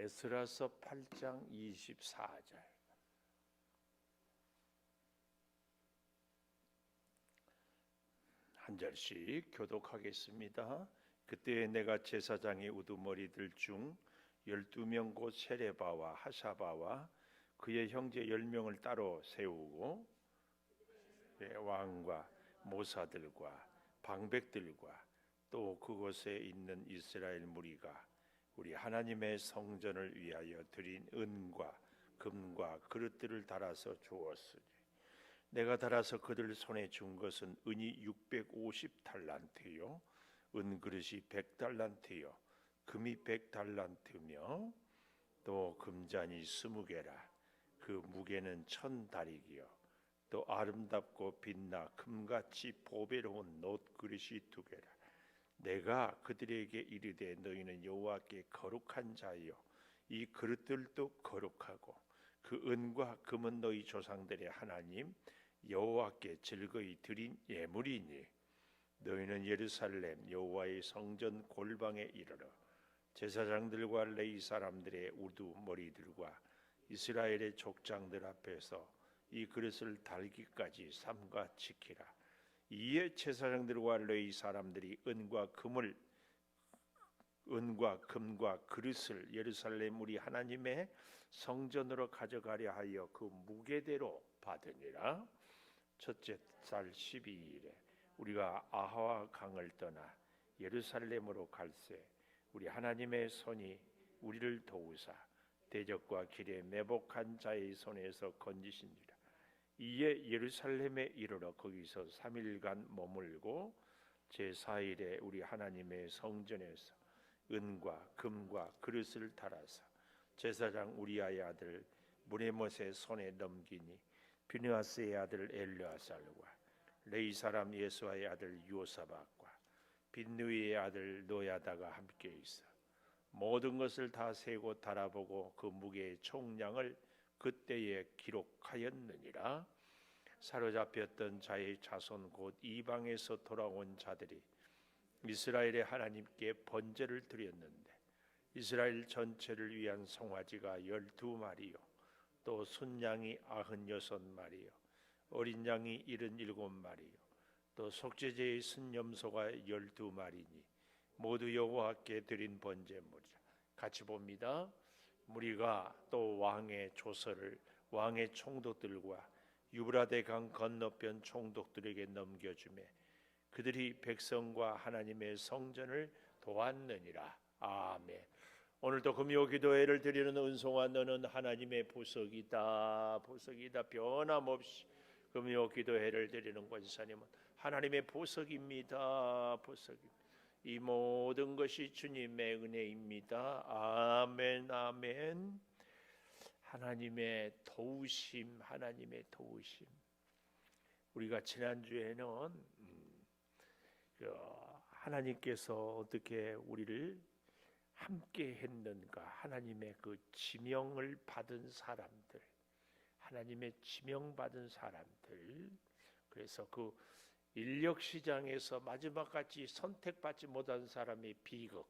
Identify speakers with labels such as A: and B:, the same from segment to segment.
A: 에스라서 8장 24절. 한 절씩 교독하겠습니다. 그때 내가 제사장의 우두머리들 중 12명 곧 세레바와 하사바와 그의 형제 10명을 따로 세우고 왕과 모사들과 방백들과 또 그곳에 있는 이스라엘 무리가 우리 하나님의 성전을 위하여 드린 은과 금과 그릇들을 달아서 주었으니 내가 달아서 그들 손에 준 것은 은이 650달란트요 은그릇이 100달란트요 금이 100달란트며 또 금잔이 20개라 그 무게는 1000다리기요 또 아름답고 빛나 금같이 보배로운 놋그릇이 2개라 내가 그들에게 이르되 너희는 여호와께 거룩한 자요 이 그릇들도 거룩하고 그 은과 금은 너희 조상들의 하나님 여호와께 즐거이 드린 예물이니 너희는 예루살렘 여호와의 성전 골방에 이르러 제사장들과 레위 사람들의 우두머리들과 이스라엘의 족장들 앞에서 이 그릇을 달기까지 삼가 지키라. 이에 제사장들과 레위 사람들이 은과 금과 그릇을 예루살렘 우리 하나님의 성전으로 가져가려 하여 그 무게대로 받으니라. 첫째 달 12일에 우리가 아하와 강을 떠나 예루살렘으로 갈새 우리 하나님의 손이 우리를 도우사 대적과 길에 매복한 자의 손에서 건지시니라. 이에 예루살렘에 이르러 거기서 3일간 머물고 제4일에 우리 하나님의 성전에서 은과 금과 그릇을 달아서 제사장 우리아의 아들 무레못의 손에 넘기니 비느하스의 아들 엘르아살과 레위 사람 예수아의 아들 요사박과 빈누이의 아들 노야다가 함께 있어 모든 것을 다 세고 달아보고 그 무게의 총량을 그때에 기록하였느니라. 사로잡혔던 자의 자손 곧 이방에서 돌아온 자들이 이스라엘의 하나님께 번제를 드렸는데 이스라엘 전체를 위한 송아지가 12마리요 또 순양이 96마리요 어린 양이 77마리요 또 속죄제의 순염소가 12마리니 모두 여호와께 드린 번제물이라. 같이 봅니다. 무리가 또 왕의 조서를 왕의 총독들과 유브라데 강 건너편 총독들에게 넘겨주매 그들이 백성과 하나님의 성전을 도왔느니라. 아멘. 오늘도 금요 기도회를 드리는 은송아 너는 하나님의 보석이다. 보석이다. 변함없이 금요 기도회를 드리는 권사님은 하나님의 보석입니다. 보석입니다. 이 모든 것이 주님의 은혜입니다. 아멘 아멘. 하나님의 도우심, 하나님의 도우심. 우리가 지난주에는 하나님께서 어떻게 우리를 함께 했는가, 하나님의 그 지명을 받은 사람들, 하나님의 지명받은 사람들, 그래서 그 인력시장에서 마지막까지 선택받지 못한 사람의 비극,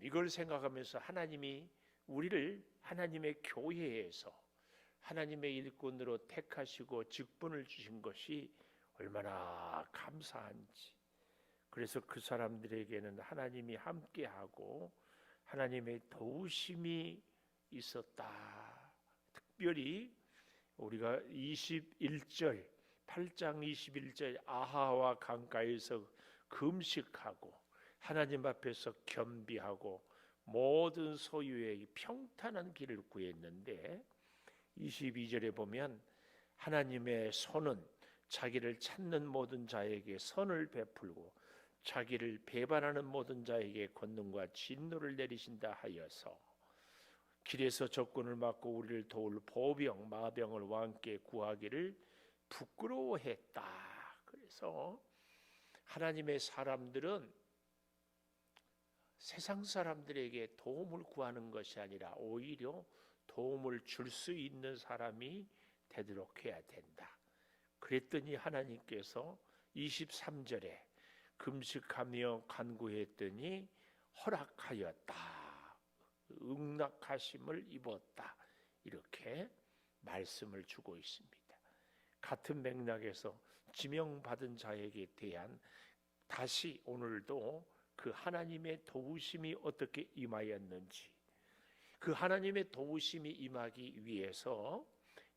A: 이걸 생각하면서 하나님이 우리를 하나님의 교회에서 하나님의 일꾼으로 택하시고 직분을 주신 것이 얼마나 감사한지, 그래서 그 사람들에게는 하나님이 함께하고 하나님의 도우심이 있었다. 특별히 우리가 21절 8장 21절 아하와 강가에서 금식하고 하나님 앞에서 겸비하고 모든 소유의 평탄한 길을 구했는데 22절에 보면 하나님의 손은 자기를 찾는 모든 자에게 선을 베풀고 자기를 배반하는 모든 자에게 권능과 진노를 내리신다 하여서 길에서 적군을 막고 우리를 도울 보병 마병을 왕께 구하기를 부끄러워했다. 그래서 하나님의 사람들은 세상 사람들에게 도움을 구하는 것이 아니라 오히려 도움을 줄 수 있는 사람이 되도록 해야 된다. 그랬더니 하나님께서 23절에 금식하며 간구했더니 허락하였다. 응낙하심을 입었다. 이렇게 말씀을 주고 있습니다. 같은 맥락에서 지명받은 자에게 대한 다시 오늘도 그 하나님의 도우심이 어떻게 임하였는지, 그 하나님의 도우심이 임하기 위해서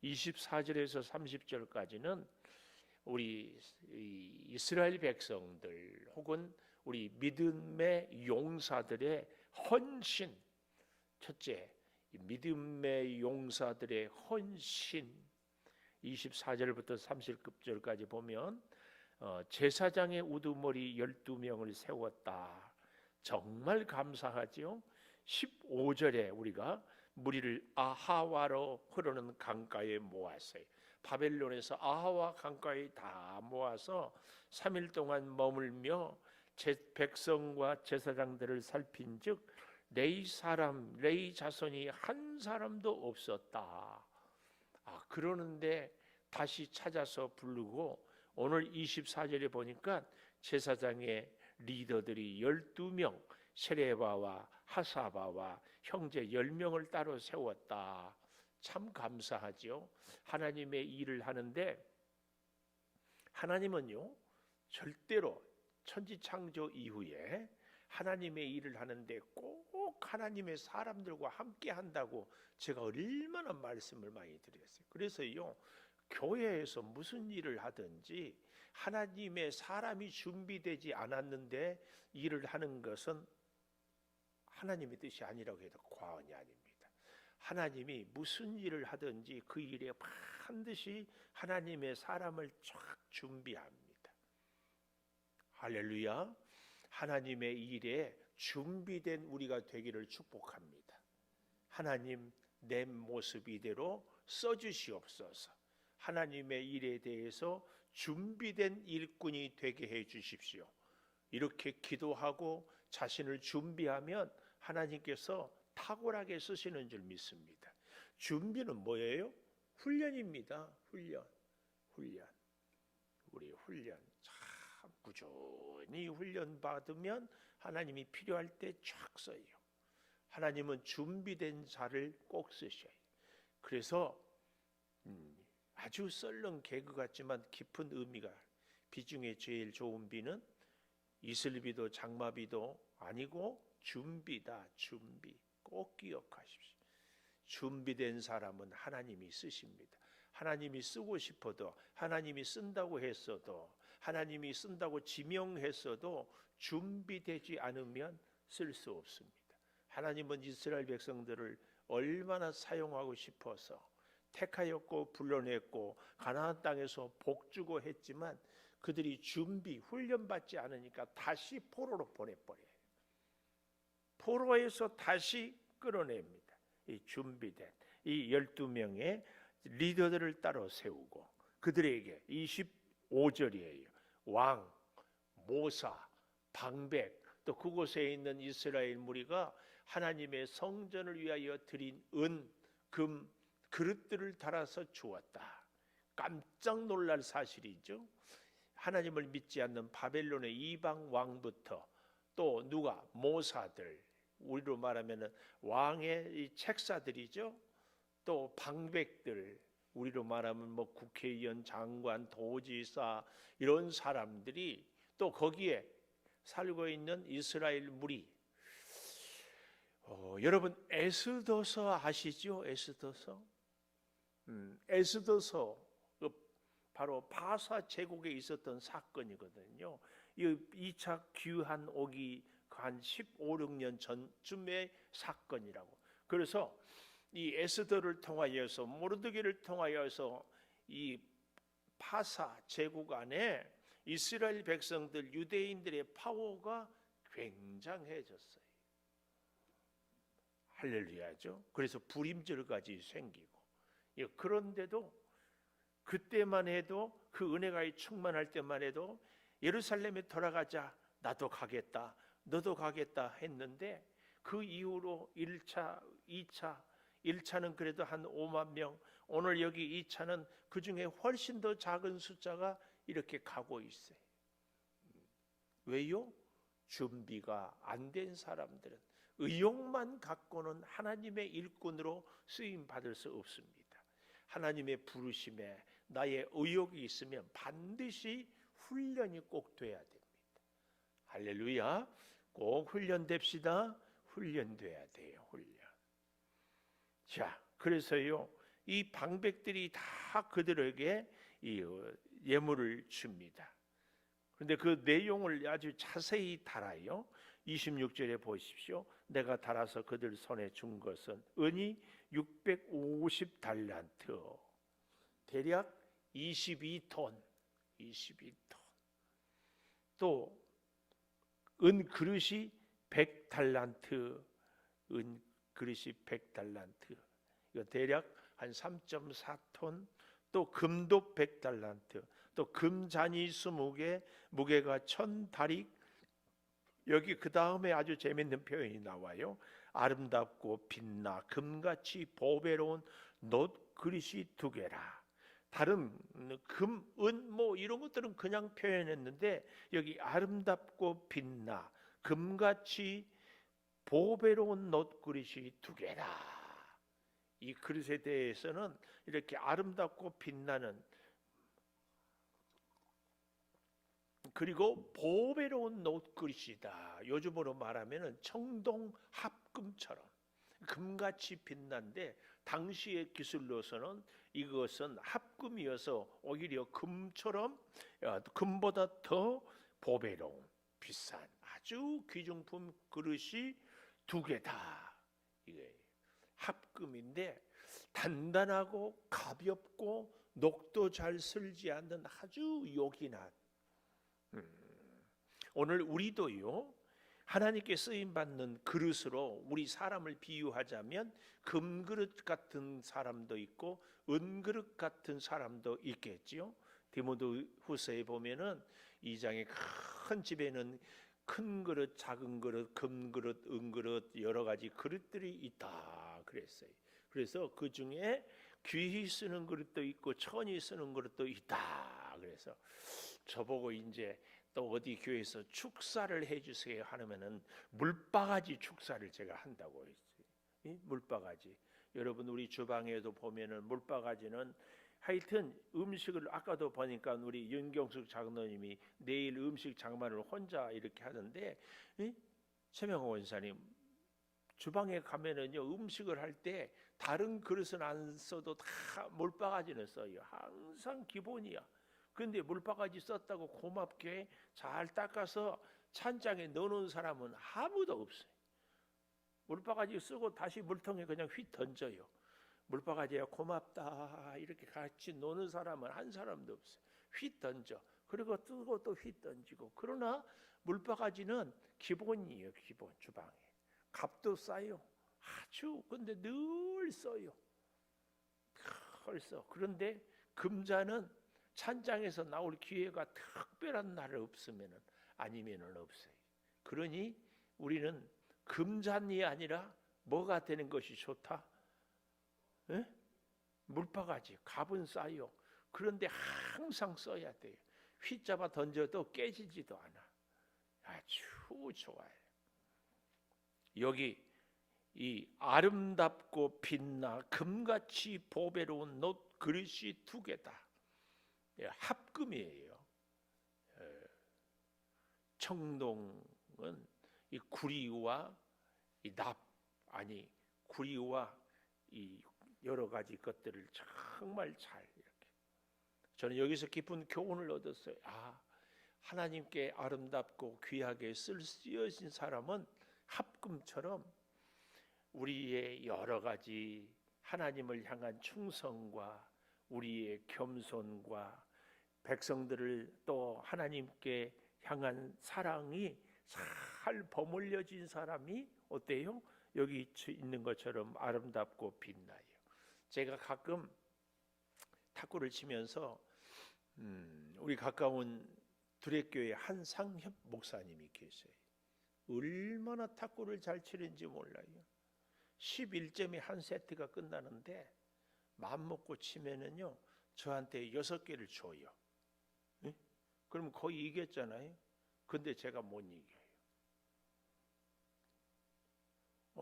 A: 24절에서 30절까지는 우리 이스라엘 백성들 혹은 우리 믿음의 용사들의 헌신, 첫째, 믿음의 용사들의 헌신, 24절부터 30절까지 보면 제사장의 우두머리 12명을 세웠다. 정말 감사하죠. 15절에 우리가 무리를 아하와로 흐르는 강가에 모았어요. 바벨론에서 아하와 강가에 다 모아서 3일 동안 머물며 백성과 제사장들을 살핀즉 레위 자손이 한 사람도 없었다. 그러는데 다시 찾아서 부르고 오늘 24절에 보니까 제사장의 리더들이 12명, 세레바와 하사바와 형제 10명을 따로 세웠다. 참 감사하죠. 하나님의 일을 하는데 하나님은요, 절대로 천지창조 이후에 하나님의 일을 하는데 꼭 하나님의 사람들과 함께 한다고 제가 얼마나 말씀을 많이 드렸어요. 그래서요, 교회에서 무슨 일을 하든지 하나님의 사람이 준비되지 않았는데 일을 하는 것은 하나님의 뜻이 아니라고 해도 과언이 아닙니다. 하나님이 무슨 일을 하든지 그 일에 반드시 하나님의 사람을 쫙 준비합니다. 할렐루야. 하나님의 일에 준비된 우리가 되기를 축복합니다. 하나님, 내 모습 이대로 써주시옵소서. 하나님의 일에 대해서 준비된 일꾼이 되게 해 주십시오. 이렇게 기도하고 자신을 준비하면 하나님께서 탁월하게 쓰시는 줄 믿습니다. 준비는 뭐예요? 훈련입니다. 훈련. 우리 훈련 참 꾸준히 훈련 받으면 하나님이 필요할 때 쫙 써요. 하나님은 준비된 자를 꼭 쓰셔요. 그래서 아주 썰렁 개그 같지만 깊은 의미가, 비 중에 제일 좋은 비는 이슬비도 장마비도 아니고 준비다. 준비. 꼭 기억하십시오. 준비된 사람은 하나님이 쓰십니다. 하나님이 쓰고 싶어도, 하나님이 쓴다고 했어도, 하나님이 쓴다고 지명했어도 준비되지 않으면 쓸 수 없습니다. 하나님은 이스라엘 백성들을 얼마나 사용하고 싶어서 택하였고 불러냈고 가나안 땅에서 복주고 했지만 그들이 준비, 훈련받지 않으니까 다시 포로로 보내버려요. 포로에서 다시 끌어냅니다. 이 준비된 이 12명의 리더들을 따로 세우고 그들에게 25절이에요. 왕, 모사, 방백, 또 그곳에 있는 이스라엘 무리가 하나님의 성전을 위하여 드린 은, 금, 그릇들을 달아서 주었다. 깜짝 놀랄 사실이죠. 하나님을 믿지 않는 바벨론의 이방 왕부터 또 누가 모사들, 우리로 말하면 왕의 이 책사들이죠. 또 방백들, 우리로 말하면 뭐 국회의원, 장관, 도지사 이런 사람들이 또 거기에 살고 있는 이스라엘 무리. 여러분 에스더서 아시죠? 에스더서. 에스더서 바로 바사 제국에 있었던 사건이거든요. 이 2차 귀환 오기 한 15, 16년 전쯤의 사건이라고. 그래서 이 에스더를 통하여서 모르드게를 통하여서 이 바사 제국 안에 이스라엘 백성들, 유대인들의 파워가 굉장해졌어요. 할렐루야죠. 그래서 불임절까지 생기고. 그런데도 그때만 해도 그 은혜가 충만할 때만 해도 예루살렘에 돌아가자, 나도 가겠다, 너도 가겠다 했는데 그 이후로 1차, 2차, 1차는 그래도 한 5만 명, 오늘 여기 2차는 그 중에 훨씬 더 작은 숫자가 이렇게 가고 있어요. 왜요? 준비가 안 된 사람들은, 의욕만 갖고는 하나님의 일꾼으로 쓰임 받을 수 없습니다. 하나님의 부르심에 나의 의욕이 있으면 반드시 훈련이 꼭 돼야 됩니다. 할렐루야. 꼭 훈련됩시다. 훈련돼야 돼요. 훈련. 자, 그래서요, 이 방백들이 다 그들에게 이 예물을 줍니다. 그런데 그 내용을 아주 자세히 달아요. 26절에 보십시오. 내가 달아서 그들 손에 준 것은 은이 650달란트, 대략 22톤, 22톤. 또 은 그릇이 100달란트, 은 그릇이 100달란트. 이거 대략 한 3.4톤. 또 금도 100달란트. 또 금잔이 20개, 무게가 1000다릭. 여기 그 다음에 아주 재밌는 표현이 나와요. 아름답고 빛나 금같이 보배로운 놋 그릇이 2개라. 다른 금, 은 뭐 이런 것들은 그냥 표현했는데 여기 아름답고 빛나 금같이 보배로운 놋 그릇이 2개라. 이 그릇에 대해서는 이렇게 아름답고 빛나는, 그리고 보배로운 놋 그릇이다. 요즘으로 말하면은 청동 합금처럼 금같이 빛난데, 당시의 기술로서는 이것은 합금이어서 오히려 금처럼, 금보다 더 보배로운 비싼 아주 귀중품 그릇이 2개다. 이게 합금인데 단단하고 가볍고 녹도 잘 슬지 않는 아주 요긴한. 오늘 우리도요, 하나님께 쓰임 받는 그릇으로 우리 사람을 비유하자면 금그릇 같은 사람도 있고 은그릇 같은 사람도 있겠지요. 디모데후서에 보면은 2장에 큰 집에는 큰 그릇, 작은 그릇, 금그릇, 은그릇 여러 가지 그릇들이 있다 그랬어요. 그래서 그 중에 귀히 쓰는 그릇도 있고 천히 쓰는 그릇도 있다. 그래서 저보고 이제 또 어디 교회에서 축사를 해주세요 하면은 물바가지 축사를 제가 한다고 했어요. 물바가지. 여러분 우리 주방에도 보면은 물바가지는 하여튼 음식을, 아까도 보니까 우리 윤경숙 장로님이 내일 음식 장만을 혼자 이렇게 하는데, 최명호 원사님 주방에 가면은요, 음식을 할 때 다른 그릇은 안 써도 다 물바가지는 써요. 항상 기본이야. 그런데 물바가지 썼다고 고맙게 잘 닦아서 찬장에 넣어놓은 사람은 아무도 없어요. 물바가지 쓰고 다시 물통에 그냥 휙 던져요. 물바가지야 고맙다 이렇게 같이 노는 사람은 한 사람도 없어요. 휙 던져. 그리고 뜨고 또 휙 던지고. 그러나 물바가지는 기본이에요. 기본. 주방에 값도 싸요. 아주. 근데 늘 써요. 늘 써. 그런데 금자는 찬장에서 나올 기회가 특별한 날 없으면은, 아니면은 없어요. 그러니 우리는 금잔이 아니라 뭐가 되는 것이 좋다? 에? 물바가지. 값은 싸요. 그런데 항상 써야 돼요. 휘잡아 던져도 깨지지도 않아. 아주 좋아요. 여기 이 아름답고 빛나 금같이 보배로운 놋 그릇이 2개다. 합금이에요. 청동은 이 구리와 이 납, 아니 구리와 이 여러 가지 것들을 정말 잘 이렇게. 저는 여기서 깊은 교훈을 얻었어요. 하나님께 아름답고 귀하게 쓰여진 사람은 합금처럼 우리의 여러 가지 하나님을 향한 충성과 우리의 겸손과 백성들을 또 하나님께 향한 사랑이 잘 버물려진 사람이 어때요? 여기 있는 것처럼 아름답고 빛나요. 제가 가끔 탁구를 치면서 우리 가까운 두레교회 한상협 목사님이 계세요. 얼마나 탁구를 잘 치는지 몰라요. 11점이 한 세트가 끝나는데 마음 먹고 치면은요, 저한테 6개를 줘요. 그럼 거의 이겼잖아요. 근데 제가 못 이겨요.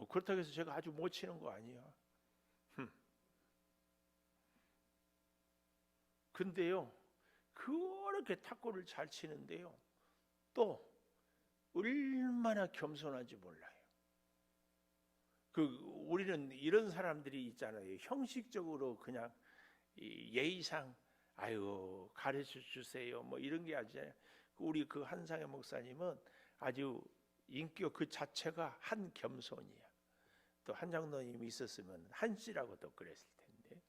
A: 그렇다고 해서 제가 아주 못 치는 거 아니야. 근데요, 그렇게 탁구를 잘 치는데요, 또 얼마나 겸손한지 몰라요. 우리는 이런 사람들이 있잖아요. 형식적으로 그냥 예의상 아유 가르쳐 주세요 뭐 이런 게 아니잖아요. 우리 그 한상의 목사님은 아주 인격 그 자체가 한 겸손이야. 또 한 장로님이 있었으면 한씨라고도 그랬을 텐데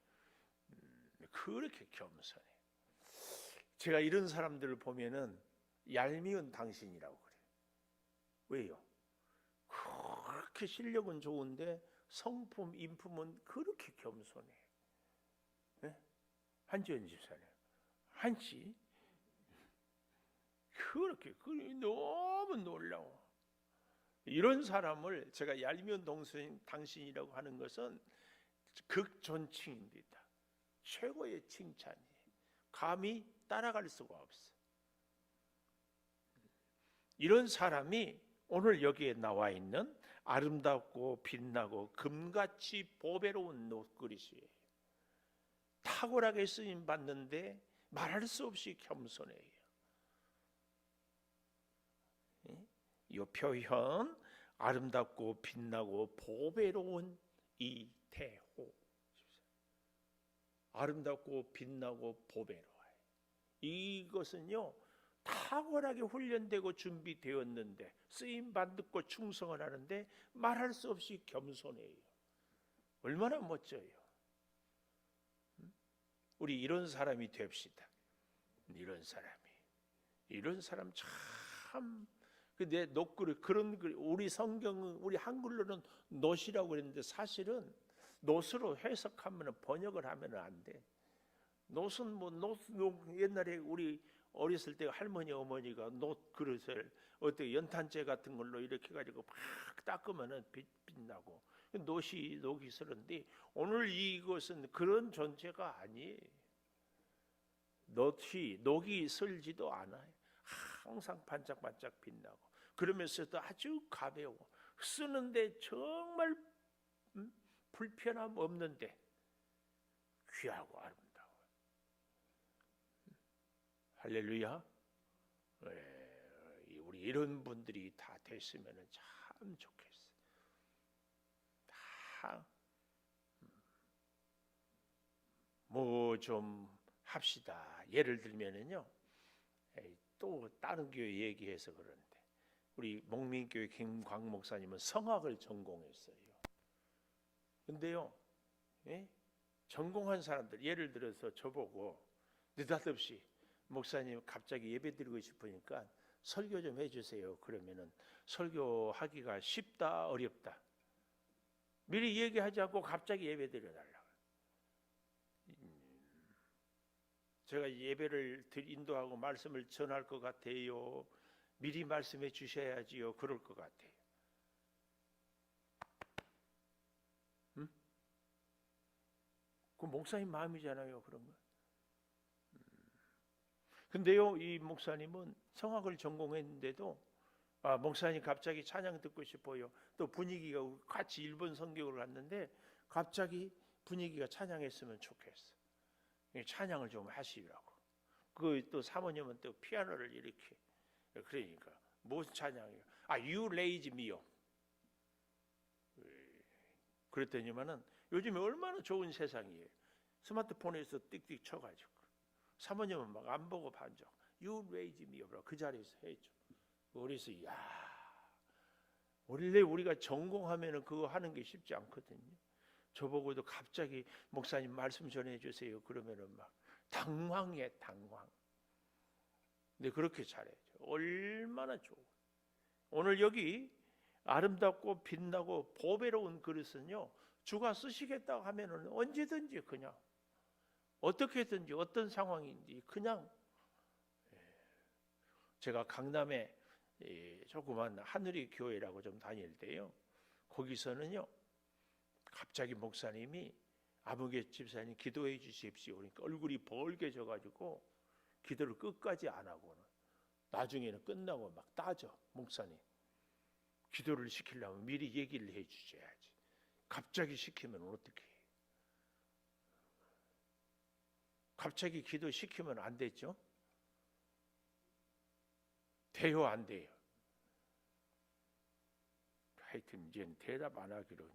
A: 그렇게 겸손해. 제가 이런 사람들을 보면은 얄미운 당신이라고 그래요. 왜요? 그렇게 실력은 좋은데 성품, 인품은 그렇게 겸손해. 네? 한지연 집사님, 한씨 그렇게 너무 놀라워. 이런 사람을 제가 얄미운 당신이라고 하는 것은 극존칭입니다. 최고의 칭찬이에요. 감히 따라갈 수가 없어. 이런 사람이 오늘 여기에 나와 있는 아름답고 빛나고 금같이 보배로운 옷그릇이에요. 탁월하게 쓰임 받는데 말할 수 없이 겸손해요. 이 표현 아름답고 빛나고 보배로운 이태호. 아름답고 빛나고 보배로워요. 이것은요 탁월하게 훈련되고 준비되었는데 쓰임 받고 충성을 하는데 말할 수 없이 겸손해요. 얼마나 멋져요. 우리 이런 사람이 됩시다. 이런 사람 참. 내 노그릇 그런 우리 성경은 우리 한글로는 놋이라고 그랬는데 사실은 놋으로 해석하면 번역을 하면 안 돼. 놋은 옛날에 우리 어렸을 때 할머니 어머니가 놋 그릇을 어떻게 연탄재 같은 걸로 이렇게 가지고 막 닦으면은 빛나고 녹이 쓰는데 오늘 이것은 그런 존재가 아니에요. 녹이 슬지도 않아요. 항상 반짝반짝 빛나고 그러면서도 아주 가벼워. 쓰는데 정말 불편함 없는데 귀하고 아름다워. 할렐루야. 우리 이런 분들이 다 됐으면 참 좋겠어. 다 뭐 좀 합시다. 예를 들면은요. 또 다른 교회 얘기해서 그러는데 우리 목민교회 김광 목사님은 성악을 전공했어요. 근데요, 전공한 사람들 예를 들어서 저보고 느닷없이 목사님 갑자기 예배드리고 싶으니까 설교 좀 해주세요. 그러면은 설교하기가 쉽다 어렵다 미리 얘기하지 않고 갑자기 예배드려달라고. 제가 예배를 인도하고 말씀을 전할 것 같아요. 미리 말씀해 주셔야지요. 그럴 것 같아요. 응? 그 목사님 마음이잖아요. 그런 거. 근데요, 이 목사님은 성악을 전공했는데도 목사님 갑자기 찬양 듣고 싶어요. 또 분위기가 같이 일본 성경을 갔는데 갑자기 분위기가 찬양했으면 좋겠어. 찬양을 좀 하시라고. 그 또 사모님은 또 피아노를 이렇게 그러니까 무슨 찬양이에요? You raise me up. 그랬더니만은 요즘에 얼마나 좋은 세상이에요. 스마트폰에서 띡띡 쳐가지고 사모님은 막 안 보고 반적. You raise me up. 그 자리에서 해줘. 그래서 원래 우리가 전공하면은 그거 하는 게 쉽지 않거든요. 저보고도 갑자기 목사님 말씀 전해주세요. 그러면은 막 당황해. 근데 그렇게 잘해줘. 얼마나 좋아. 오늘 여기 아름답고 빛나고 보배로운 그릇은요. 주가 쓰시겠다고 하면은 언제든지 그냥 어떻게든지 어떤 상황인지 그냥. 제가 강남에 조그만 하늘의 교회라고 좀 다닐 때요. 거기서는요. 갑자기 목사님이 아무개 집사님 기도해 주십시오. 그러니까 얼굴이 벌개져 가지고 기도를 끝까지 안 하고는 나중에는 끝나고 막 따져 목사님. 기도를 시키려면 미리 얘기를 해주셔야지. 갑자기 시키면 어떻게 해요? 갑자기 기도시키면 안 되죠? 돼요, 안 돼요? 하여튼 이제는 대답 안 하기로.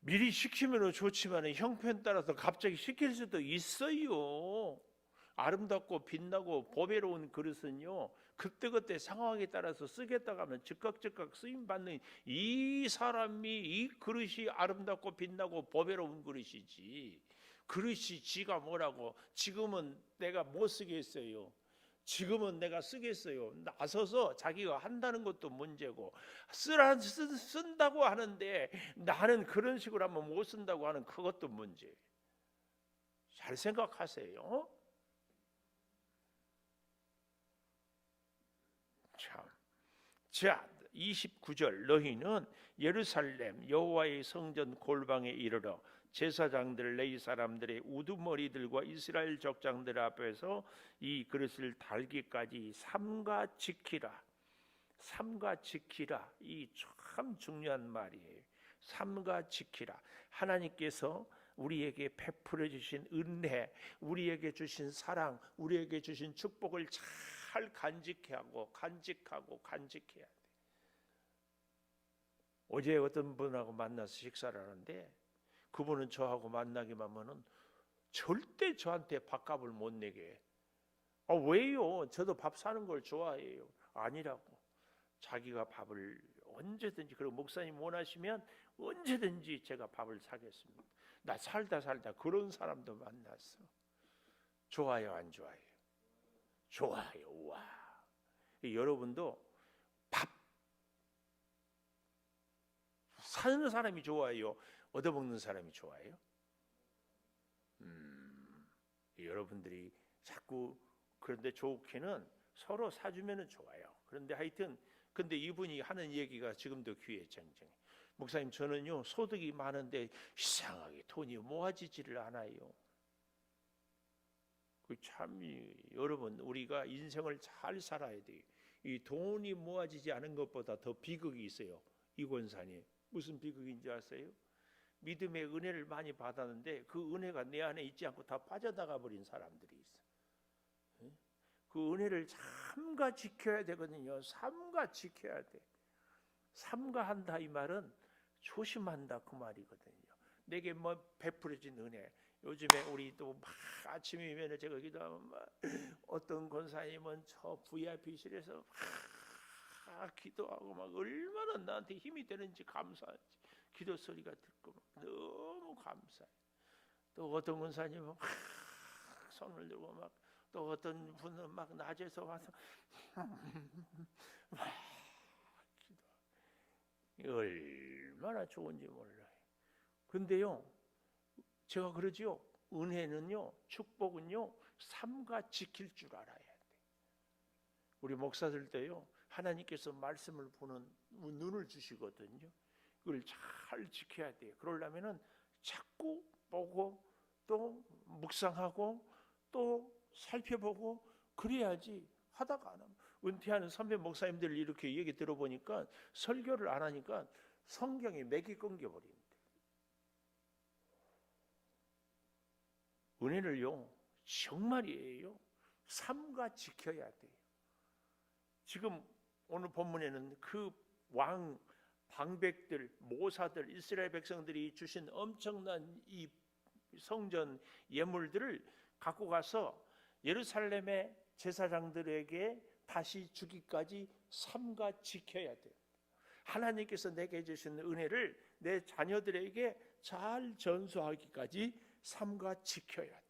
A: 미리 시키면 좋지만 형편 따라서 갑자기 시킬 수도 있어요. 아름답고 빛나고 보배로운 그릇은요, 그때그때 상황에 따라서 쓰겠다고 하면 즉각 쓰임받는, 이 사람이 이 그릇이 아름답고 빛나고 보배로운 그릇이지, 그릇이 지가 뭐라고 지금은 내가 못 쓰겠어요, 지금은 내가 쓰겠어요, 나서서 자기가 한다는 것도 문제고, 쓴다고 하는데 나는 그런 식으로 하면 못 쓴다고 하는 그것도 문제예요. 잘 생각하세요. 참. 자, 29절, 너희는 예루살렘 여호와의 성전 골방에 이르러 제사장들 레위 사람들의 우두머리들과 이스라엘 족장들 앞에서 이 그릇을 달기까지 삼가 지키라. 삼가 지키라. 이 참 중요한 말이에요. 삼가 지키라. 하나님께서 우리에게 베풀어 주신 은혜, 우리에게 주신 사랑, 우리에게 주신 축복을 잘 간직하고 간직해야 돼. 어제 어떤 분하고 만나서 식사를 하는데 그분은 저하고 만나기만 하면은 절대 저한테 밥값을 못 내게 해. 왜요? 저도 밥 사는 걸 좋아해요. 아니라고. 자기가 밥을 언제든지, 그리고 목사님 원하시면 언제든지 제가 밥을 사겠습니다. 나 살다 그런 사람도 만났어. 좋아요, 안 좋아요? 좋아요. 와. 여러분도 밥 사는 사람이 좋아요, 얻어먹는 사람이 좋아요? 여러분들이 자꾸, 그런데 좋게는 서로 사주면은 좋아요. 그런데 하여튼, 근데 이분이 하는 얘기가 지금도 귀에 쟁쟁해. 목사님, 저는요 소득이 많은데 이상하게 돈이 모아지지를 않아요. 참, 여러분, 우리가 인생을 잘 살아야 돼요. 이 돈이 모아지지 않은 것보다 더 비극이 있어요. 이 권사님, 무슨 비극인지 아세요? 믿음의 은혜를 많이 받았는데 그 은혜가 내 안에 있지 않고 다 빠져나가 버린 사람들이 있어. 그 은혜를 삼가 지켜야 되거든요. 삼가 지켜야 돼. 삼가한다 이 말은 조심한다 그 말이거든요. 내게 뭐 베풀어진 은혜. 요즘에 우리 또 막 아침이면 제가 기도하면 막 어떤 권사님은 저 VIP실에서 막 기도하고 막 얼마나 나한테 힘이 되는지 감사하지. 기도 소리가 듣고 너무 감사해. 또 어떤 권사님은 막 손을 들고 막, 또 어떤 분은 막 낮에서 와서 막 기도. 얼마나 좋은지 몰라요. 근데요, 제가 그러지요. 은혜는요, 축복은요, 삼가 지킬 줄 알아야 돼. 우리 목사들도요, 하나님께서 말씀을 보는 눈을 주시거든요. 그걸 잘 지켜야 돼요. 그러려면은 자꾸 보고 또 묵상하고 또 살펴보고 그래야지. 하다가 안 하면, 은퇴하는 선배 목사님들 이렇게 얘기 들어보니까 설교를 안 하니까 성경에 맥이 끊겨버린대. 은혜를요, 정말이에요, 삼가 지켜야 돼요. 지금 오늘 본문에는 그 왕 방백들, 모사들, 이스라엘 백성들이 주신 엄청난 이 성전 예물들을 갖고 가서 예루살렘의 제사장들에게 다시 주기까지 삼가 지켜야 돼요. 하나님께서 내게 주신 은혜를 내 자녀들에게 잘 전수하기까지 삼가 지켜야 돼.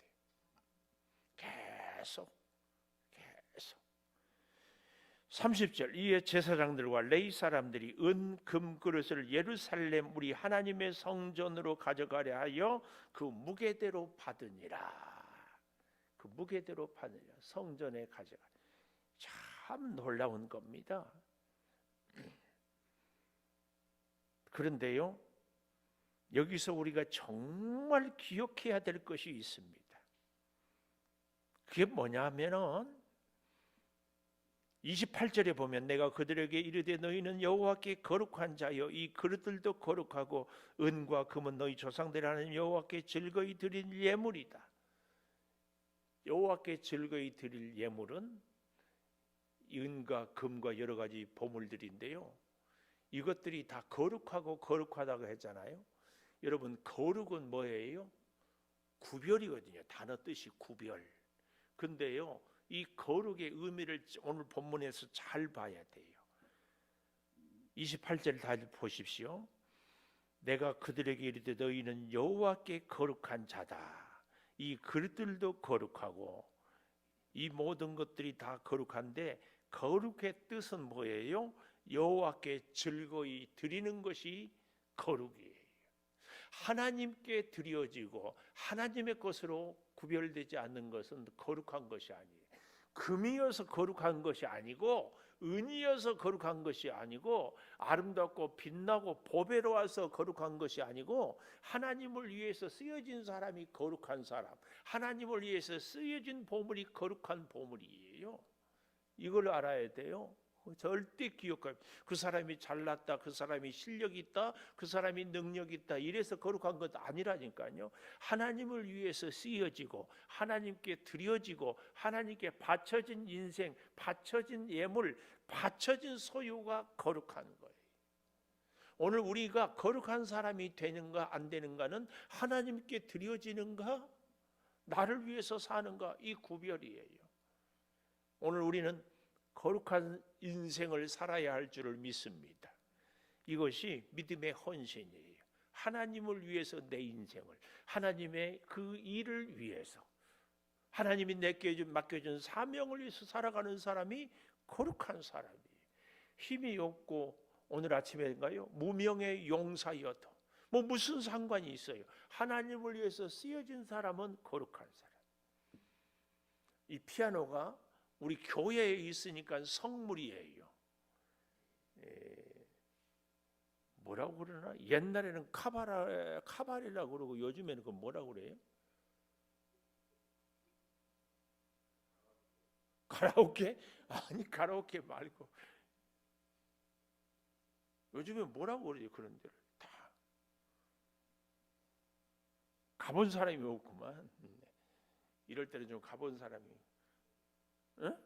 A: 계속 30절, 이에 제사장들과 레위 사람들이 은, 금 그릇을 예루살렘 우리 하나님의 성전으로 가져가려 하여 그 무게대로 받으니라. 그 무게대로 받으니라. 성전에 가져가. 참 놀라운 겁니다. 그런데요, 여기서 우리가 정말 기억해야 될 것이 있습니다. 그게 뭐냐면은 28절에 보면 내가 그들에게 이르되 너희는 여호와께 거룩한 자여 이 그릇들도 거룩하고 은과 금은 너희 조상들 하나님 여호와께 즐거이 드릴 예물이다. 여호와께 즐거이 드릴 예물은 은과 금과 여러 가지 보물들인데요, 이것들이 다 거룩하고 거룩하다고 했잖아요. 여러분, 거룩은 뭐예요? 구별이거든요. 단어 뜻이 구별. 근데요, 이 거룩의 의미를 오늘 본문에서 잘 봐야 돼요. 28절 다 보십시오. 내가 그들에게 이르되 너희는 여호와께 거룩한 자다. 이 그릇들도 거룩하고 이 모든 것들이 다 거룩한데, 거룩의 뜻은 뭐예요? 여호와께 즐거이 드리는 것이 거룩이에요. 하나님께 드려지고 하나님의 것으로 구별되지 않는 것은 거룩한 것이 아니에요. 금이어서 거룩한 것이 아니고, 은이어서 거룩한 것이 아니고, 아름답고 빛나고 보배로워서 거룩한 것이 아니고, 하나님을 위해서 쓰여진 사람이 거룩한 사람, 하나님을 위해서 쓰여진 보물이 거룩한 보물이에요. 이걸 알아야 돼요. 절대 기억하고, 그 사람이 잘났다, 그 사람이 실력이 있다, 그 사람이 능력이 있다, 이래서 거룩한 것 아니라니까요. 하나님을 위해서 쓰여지고 하나님께 드려지고 하나님께 바쳐진 인생, 바쳐진 예물, 바쳐진 소유가 거룩한 거예요. 오늘 우리가 거룩한 사람이 되는가 안 되는가는 하나님께 드려지는가, 나를 위해서 사는가, 이 구별이에요. 오늘 우리는 거룩한 인생을 살아야 할 줄을 믿습니다. 이것이 믿음의 헌신이에요. 하나님을 위해서 내 인생을, 하나님의 그 일을 위해서, 하나님이 내게 맡겨준 사명을 위해서 살아가는 사람이 거룩한 사람이에요. 힘이 없고 오늘 아침에인가요? 무명의 용사여도 뭐 무슨 상관이 있어요? 하나님을 위해서 쓰여진 사람은 거룩한 사람. 이 피아노가 우리 교회에 있으니까 성물이에요. 뭐라고 그러나? 옛날에는 카바레라고 그러고 요즘에는 그 뭐라고 그래요? 가라오케? 아니, 가라오케 말고 요즘에 뭐라고 그러죠? 그런 데를 다 가본 사람이 없구만. 이럴 때는 좀 가본 사람이. 응?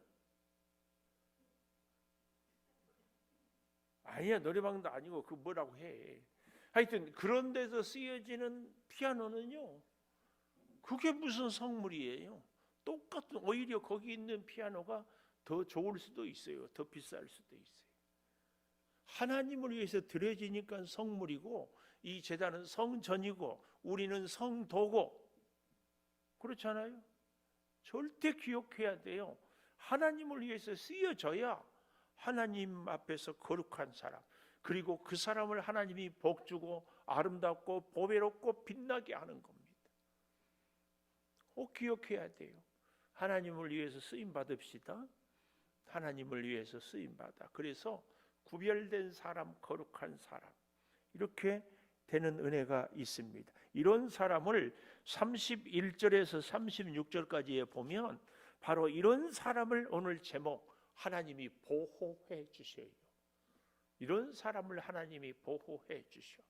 A: 아니야, 노래방도 아니고 그 뭐라고 해. 하여튼 그런 데서 쓰여지는 피아노는요, 그게 무슨 성물이에요? 똑같은, 오히려 거기 있는 피아노가 더 좋을 수도 있어요. 더 비쌀 수도 있어요. 하나님을 위해서 드려지니까 성물이고, 이 제단은 성전이고 우리는 성도고, 그렇잖아요. 절대 기억해야 돼요. 하나님을 위해서 쓰여져야 하나님 앞에서 거룩한 사람, 그리고 그 사람을 하나님이 복주고 아름답고 보배롭고 빛나게 하는 겁니다. 꼭 기억해야 돼요. 하나님을 위해서 쓰임 받읍시다. 하나님을 위해서 쓰임 받아. 그래서 구별된 사람, 거룩한 사람, 이렇게 되는 은혜가 있습니다. 이런 사람을 31절에서 36절까지에 보면 바로 이런 사람을 오늘 제목, 하나님이 보호해 주셔요. 이런 사람을 하나님이 보호해 주셔.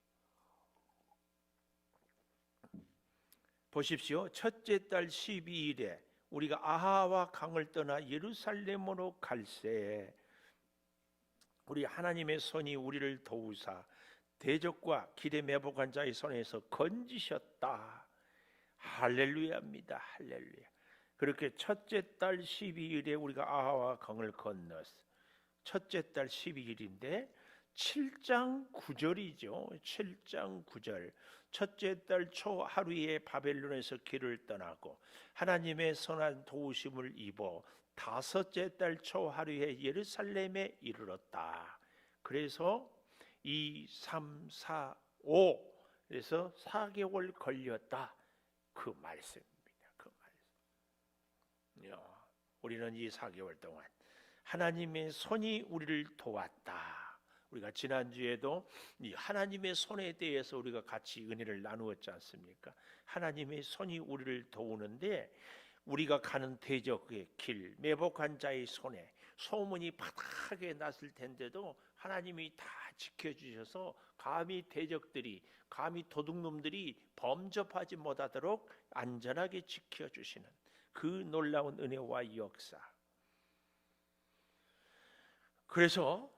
A: 보십시오. 첫째 달 12일에 우리가 아하와 강을 떠나 예루살렘으로 갈새 우리 하나님의 손이 우리를 도우사 대적과 길에 매복한 자의 손에서 건지셨다. 할렐루야입니다. 할렐루야. 그렇게 첫째 달 12일에 우리가 아하와 강을 건넜어. 첫째 달 12일인데 7장 9절이죠. 7장 9절. 첫째 달 초 하루에 바벨론에서 길을 떠나고 하나님의 선한 도우심을 입어 다섯째 달 초 하루에 예루살렘에 이르렀다. 그래서 2, 3, 4, 5 그래서 4개월 걸렸다. 그 말씀입니다. 그 말씀. 우리는 이 4개월 동안 하나님의 손이 우리를 도왔다. 우리가 지난주에도 이 하나님의 손에 대해서 우리가 같이 은혜를 나누었지 않습니까? 하나님의 손이 우리를 도우는데 우리가 가는 대적의 길, 매복한 자의 손에 소문이 바닥에 났을 텐데도 하나님이 다 지켜주셔서 감히 대적들이, 감히 도둑놈들이 범접하지 못하도록 안전하게 지켜주시는 그 놀라운 은혜와 역사. 그래서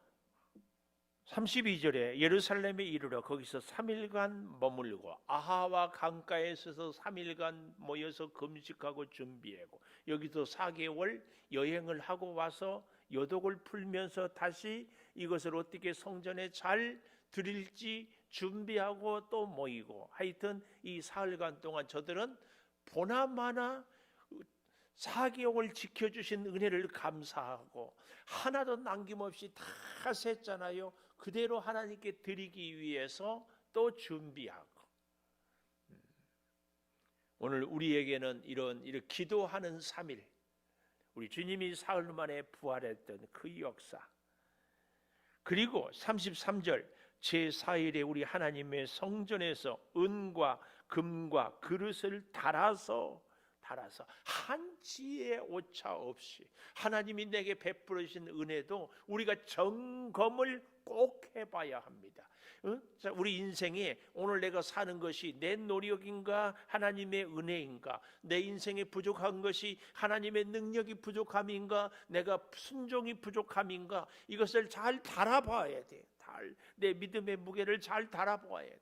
A: 32절에 예루살렘에 이르러 거기서 3일간 머물고 아하와 강가에 서서 3일간 모여서 금식하고 준비하고, 여기서 4개월 여행을 하고 와서 여독을 풀면서 다시 이것을 어떻게 성전에 잘 드릴지 준비하고 또 모이고, 하여튼 이 사흘간 동안 저들은 보나마나 4개월 지켜주신 은혜를 감사하고 하나도 남김없이 다 셌잖아요. 그대로 하나님께 드리기 위해서 또 준비하고, 오늘 우리에게는 이런 기도하는 3일, 우리 주님이 사흘 만에 부활했던 그 역사, 그리고 33절 제4일에 우리 하나님의 성전에서 은과 금과 그릇을 달아서 한치의 오차 없이 하나님이 내게 베풀으신 은혜도 우리가 점검을 꼭 해봐야 합니다. 자, 우리 인생에 오늘 내가 사는 것이 내 노력인가 하나님의 은혜인가, 내 인생에 부족한 것이 하나님의 능력이 부족함인가, 내가 순종이 부족함인가, 이것을 잘 달아봐야 돼. 내 믿음의 무게를 잘 달아봐야 돼.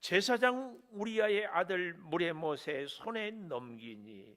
A: 제사장 우리아의 아들 무레못의 손에 넘기니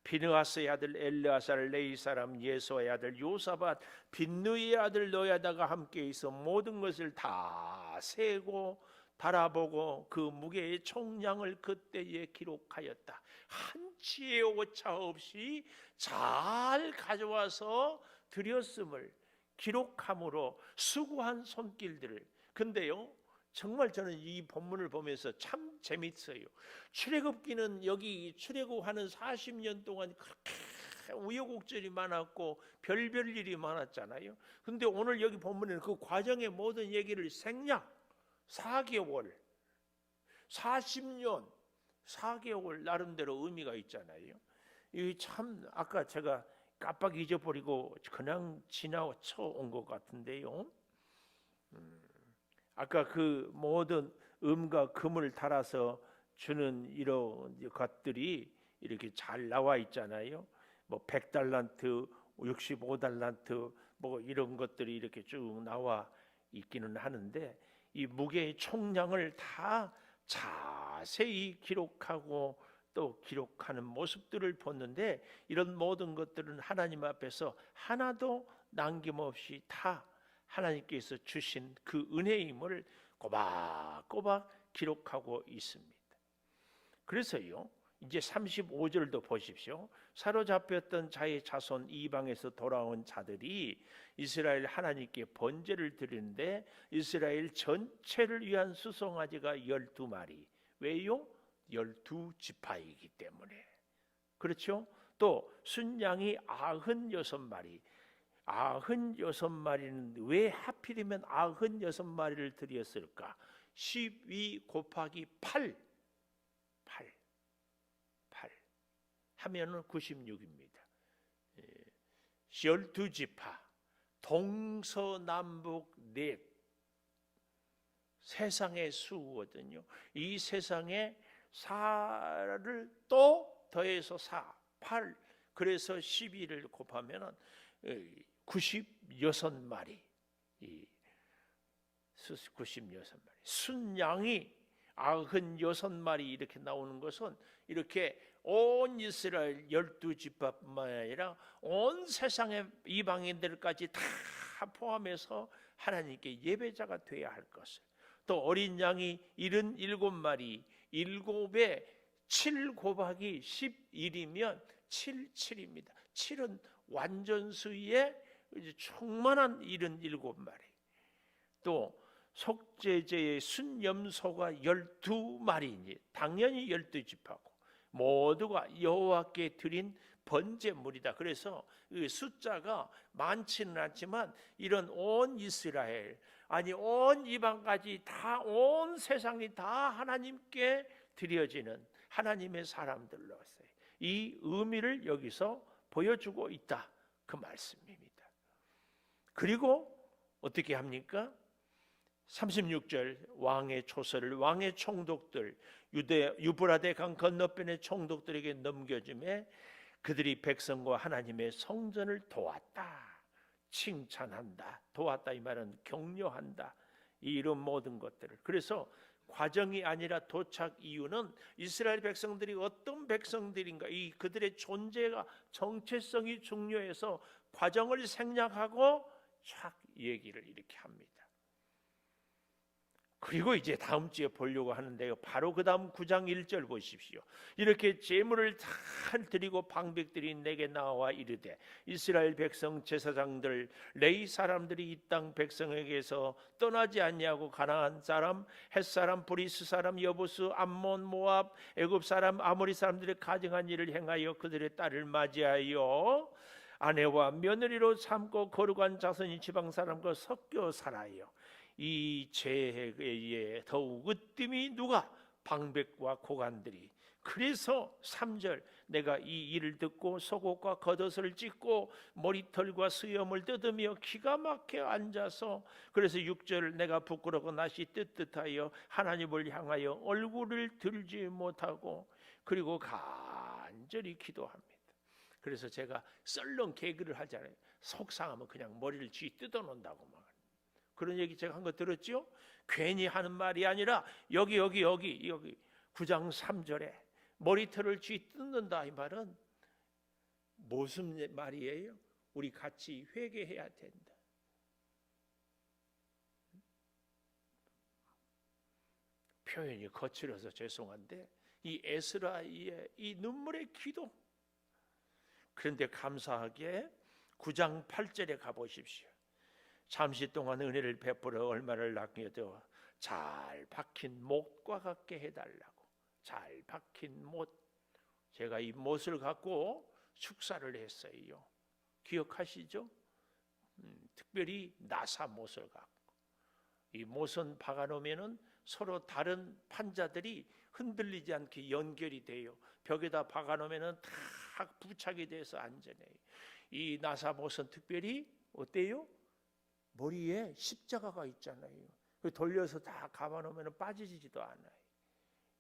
A: 비느하스의 아들 엘르아살, 레이 사람 예수의 아들 요사밧, 빈누이의 아들 노야다가 함께 있어 모든 것을 다 세고 달아보고 그 무게의 총량을 그때에 기록하였다. 한치의 오차 없이 잘 가져와서 드렸음을 기록함으로 수고한 손길들을. 근데요, 정말 저는 이 본문을 보면서 참 재밌어요. 출애굽기는 여기 출애굽하는 40년 동안 그렇게 우여곡절이 많았고 별별 일이 많았잖아요. 근데 오늘 여기 본문에는 그 과정의 모든 얘기를 생략, 4개월, 40년, 4개월 나름대로 의미가 있잖아요. 이 참 아까 제가 깜빡 잊어버리고 그냥 지나쳐 온 것 같은데요. 아까 그 모든 음과 금을 달아서 주는 이런 것들이 이렇게 잘 나와 있잖아요. 뭐 100달란트, 65달란트 뭐 이런 것들이 이렇게 쭉 나와 있기는 하는데, 이 무게의 총량을 다 자세히 기록하고 또 기록하는 모습들을 보는데, 이런 모든 것들은 하나님 앞에서 하나도 남김없이 다 하나님께서 주신 그 은혜임을 꼬박꼬박 기록하고 있습니다. 그래서요, 이제 35절도 보십시오. 사로잡혔던 자의 자손 이방에서 돌아온 자들이 이스라엘 하나님께 번제를 드리는데, 이스라엘 전체를 위한 수송아지가 12마리. 왜요? 12지파이기 때문에. 그렇죠? 또 순양이 96마리. 96마리는 왜 하필이면 96마리를 드렸을까? 12 곱하기 8 하면은 96입니다. 12지파 동서남북 넷, 세상의 수거든요. 이 세상에 4를 또 더해서 4, 8, 그래서 12를 곱하면은 96마리, 96마리. 순양이 96마리 이렇게 나오는 것은 이렇게 온 이스라엘 12지파뿐만 아니라 온 세상의 이방인들까지 다 포함해서 하나님께 예배자가 되어야 할 것을. 또 어린 양이 77마리, 7에 7 곱하기 11이면 77입니다. 7은 완전수의 충만한 77마리. 또 속죄제의 순염소가 12마리니 당연히 12지파고 모두가 여호와께 드린 번제물이다. 그래서 그 숫자가 많지는 않지만 이런 온 이스라엘, 아니 온 이방까지 다, 온 세상이 다 하나님께 드려지는 하나님의 사람들로서의 이 의미를 여기서 보여주고 있다, 그 말씀입니다. 그리고 어떻게 합니까? 36절 왕의 초서를 왕의 총독들, 유브라데 강 건너편의 총독들에게 넘겨주매 그들이 백성과 하나님의 성전을 도왔다, 칭찬한다. 도왔다 이 말은 격려한다, 이런 모든 것들을. 그래서 과정이 아니라 도착 이유는 이스라엘 백성들이 어떤 백성들인가, 이 그들의 존재가 정체성이 중요해서 과정을 생략하고 쫙 얘기를 이렇게 합니다. 그리고 이제 다음 주에 보려고 하는데요, 바로 그 다음 9장 1절 보십시오. 이렇게 제물을 다 드리고 방백들이 내게 나와 이르되 이스라엘 백성 제사장들 레위 사람들이 이 땅 백성에게서 떠나지 아니하고 가나안 사람, 헷 사람, 브리스 사람, 여부스, 암몬, 모압, 애굽 사람, 아모리 사람들의 가증한 일을 행하여 그들의 딸을 맞이하여 아내와 며느리로 삼고 거룩한 자손이 지방 사람과 섞여 살아요. 이 죄에 더욱 으뜸이 누가? 방백과 고관들이. 그래서 3절 내가 이 일을 듣고 속옷과 겉옷을 찢고 머리털과 수염을 뜯으며 기가 막혀 앉아서, 그래서 6절 내가 부끄럽고 낯이 뜨뜻하여 하나님을 향하여 얼굴을 들지 못하고 그리고 간절히 기도합니다. 그래서 제가 썰렁 개그를 하잖아요. 속상하면 그냥 머리를 쥐 뜯어놓는다고 막 그런 얘기 제가 한 거 들었죠? 괜히 하는 말이 아니라 여기 9장 3절에 머리털을 쥐 뜯는다 이 말은 무슨 말이에요? 우리 같이 회개해야 된다. 표현이 거칠어서 죄송한데 이 에스라의 이 눈물의 기도. 그런데 감사하게 9장 8절에 가보십시오. 잠시 동안 은혜를 베풀어 얼마를 낚여도 잘 박힌 못과 같게 해달라고. 잘 박힌 못. 제가 이 못을 갖고 축사를 했어요. 기억하시죠? 특별히 나사 못을 갖고. 이 못은 박아놓으면 서로 다른 판자들이 흔들리지 않게 연결이 돼요. 벽에다 박아놓으면 다 부착이 돼서 안전해요. 이 나사 못은 특별히 어때요? 머리에 십자가가 있잖아요. 돌려서 다 감아놓으면 빠지지도 않아요.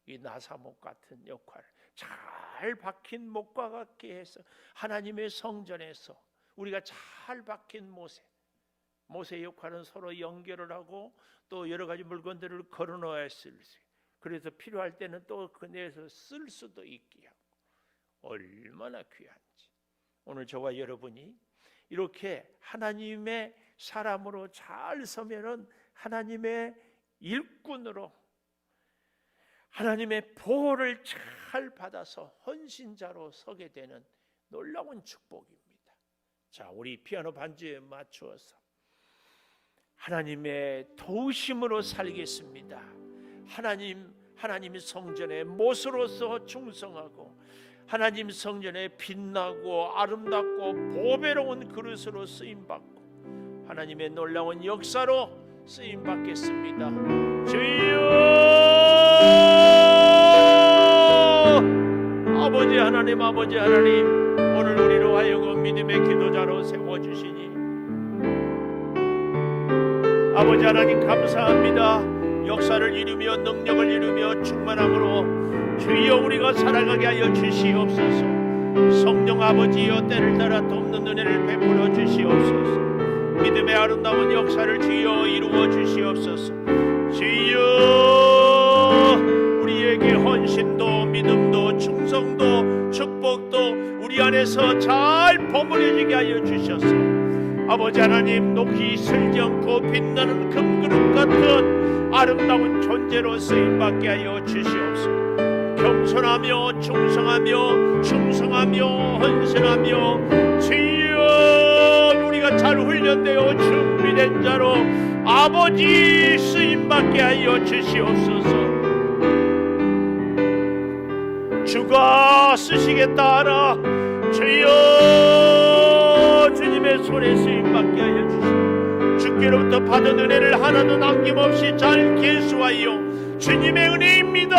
A: 이 나사목 같은 역할, 잘 박힌 목과 같게 해서 하나님의 성전에서 우리가 잘 박힌 못의 역할은 서로 연결을 하고 또 여러 가지 물건들을 걸어놓아야 쓸 수 있어요. 그래서 필요할 때는 또 그 내에서 쓸 수도 있게 하고. 얼마나 귀한지. 오늘 저와 여러분이 이렇게 하나님의 사람으로 잘 서면은 하나님의 일꾼으로 하나님의 보호를 잘 받아서 헌신자로 서게 되는 놀라운 축복입니다. 자, 우리 피아노 반주에 맞추어서 하나님의 도우심으로 살겠습니다. 하나님 성전의 못으로서 충성하고 하나님 성전에 빛나고 아름답고 보배로운 그릇으로 쓰임받고 하나님의 놀라운 역사로 쓰임받겠습니다. 주여, 아버지 하나님, 오늘 우리로 하여금 믿음의 기도자로 세워주시니 아버지 하나님 감사합니다. 역사를 이루며 능력을 이루며 충만함으로 주여 우리가 살아가게 하여 주시옵소서. 성령 아버지여 때를 따라 돕는 은혜를 베풀어 주시옵소서. 믿음의 아름다운 역사를 주여 이루어 주시옵소서. 주여 우리에게 헌신도 믿음도 충성도 축복도 우리 안에서 잘 버무려지게 하여 주셔서 아버지 하나님 높이 슬정고 빛나는 금그릇 같은 아름다운 존재로 쓰임받게 하여 주시옵소서. 겸손하며 충성하며 헌신하며 주여 우리가 잘 훈련되어 준비된 자로 아버지 쓰임받게 하여 주시옵소서. 주가 쓰시겠다 하라. 주여 주님의 손에 쓰임받게 하여 주시옵소서. 주께로부터 받은 은혜를 하나도 남김없이 잘 계수하여 주님의 은혜입니다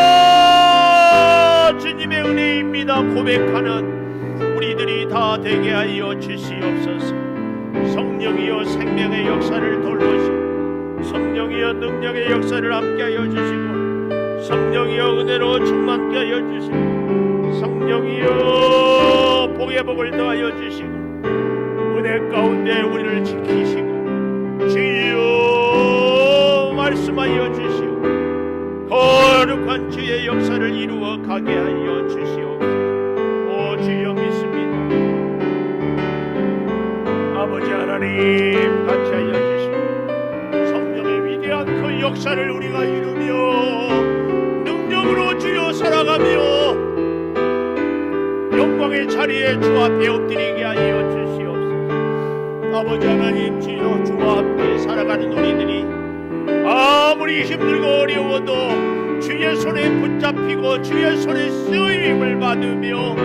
A: 고백하는 우리들이 다 되게 하여 주시옵소서. 성령이여 생명의 역사를 돌보시고, 성령이여 능력의 역사를 함께하여 주시고, 성령이여 은혜로 충만케 하여 주시고, 성령이여 복의 복을 더하여 주시고, 은혜 가운데 우리를 지키시고, 주여 말씀하여 주시고, 거룩한 주의 역사를 이루어 가게 하여 주시옵소서. 오 주여 믿습니다. 아버지 하나님 같이 하여 주시고, 성령의 위대한 그 역사를 우리가 이루며 능력으로 주여 살아가며 영광의 자리에 주 앞에 엎드리게 하여 주시옵소서. 아버지 하나님 주여 주와 함께 살아가는 우리들이 아무리 힘들고 어려워도 주의 손에 붙잡히고 주의 손에 쓰임을 받으며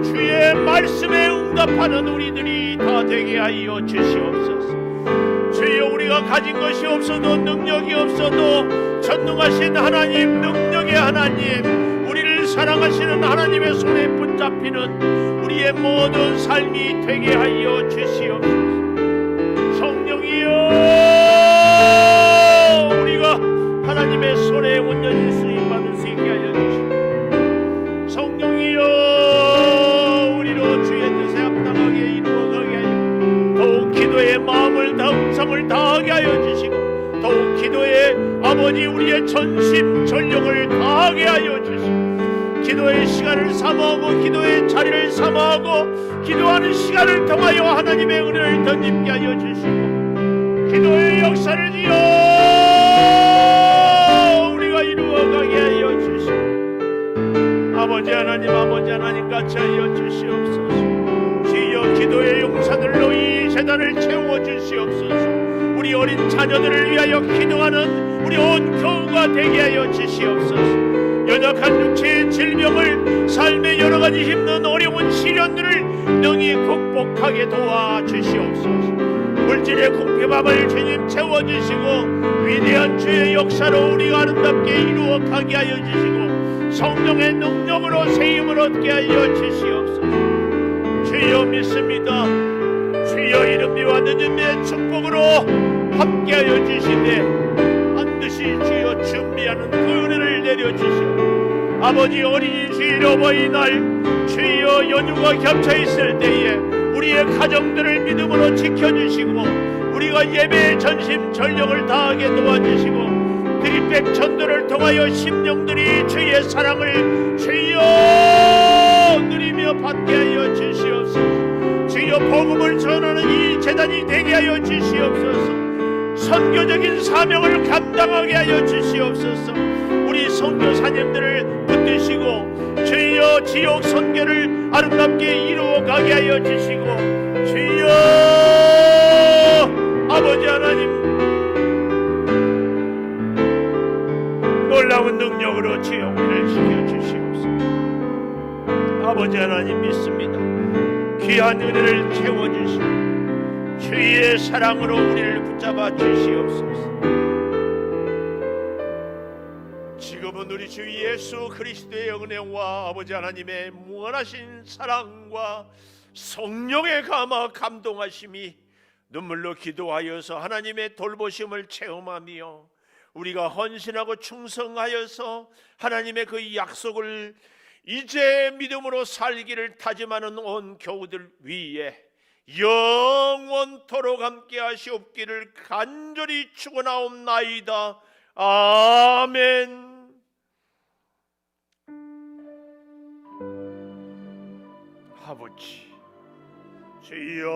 A: 주의 말씀에 응답하는 우리들이 다 되게 하여 주시옵소서. 주여 우리가 가진 것이 없어도 능력이 없어도 전능하신 하나님, 능력의 하나님, 우리를 사랑하시는 하나님의 손에 붙잡히는 우리의 모든 삶이 되게 하여 주시옵소서. 성령이여 우리가 하나님의 손에 온전히 쓰임받을 수 있게 하여 주시옵소서. 성령이여 우리로 주의 뜻에 합당하게 이루어가게 하여 더욱 기도의 마음을 다 음성을 다하게 하여 주시고, 더욱 기도의 아버지 우리의 전심 전력을 다하게 하여 주시고, 기도의 시간을 삼아하고 기도의 자리를 삼아하고 기도하는 시간을 통하여 하나님의 은혜를 덧입게 하여 주시고, 기도의 역사를 지어 우리가 이루어가게 하여 주시고, 아버지 하나님 같이 하여 주시옵소서. 주여 기도의 용사들로 이 재단을 채워 주시옵소서. 우리 어린 자녀들을 위하여 기도하는 우리 온 교우가 되게 하여 주시옵소서. 연약한 육체의 질병을, 삶의 여러가지 힘든 어려운 시련들을 능히 극복하게 도와주시옵소서. 물질의 궁핍함을 주님 채워주시고 위대한 주의 역사로 우리가 아름답게 이루어가게 하여 주시고 성령의 능력으로 세임을 얻게 하여 주시옵소서. 주여 믿습니다. 주여 이름비와 늦음의 축복으로 함께하여 주시되 반드시 주여 준비하는 그 은혜를 내려주시고, 아버지 어린이 주일 어버이날 주여 연휴가 겹쳐있을 때에 우리의 가정들을 믿음으로 지켜주시고 우리가 예배의 전심 전력을 다하게 도와주시고 드립백 전도를 통하여 심령들이 주의 사랑을 주여 누리며 받게 하여 주시옵소서. 주여 복음을 전하는 이 재단이 되게 하여 주시옵소서. 선교적인 사명을 감당하게 하여 주시옵소서. 우리 선교사님들을 붙드시고 주여 지역 선교를 아름답게 이루어가게 하여 주시고, 주여 아버지 하나님 놀라운 능력으로 주여 우리를 지켜주시옵소서. 아버지 하나님 믿습니다. 귀한 은혜를 채워주시고 주의 사랑으로 우리를 붙잡아 주시옵소서. 지금은 우리 주 예수 그리스도의 은혜와 아버지 하나님의 무한하신 사랑과 성령의 감화 감동하심이 눈물로 기도하여서 하나님의 돌보심을 체험하며 우리가 헌신하고 충성하여서 하나님의 그 약속을 이제 믿음으로 살기를 다짐하는 온 교우들 위에 영원토록 함께 하시옵기를 간절히 축원하옵나이다. 아멘. 아버지 주여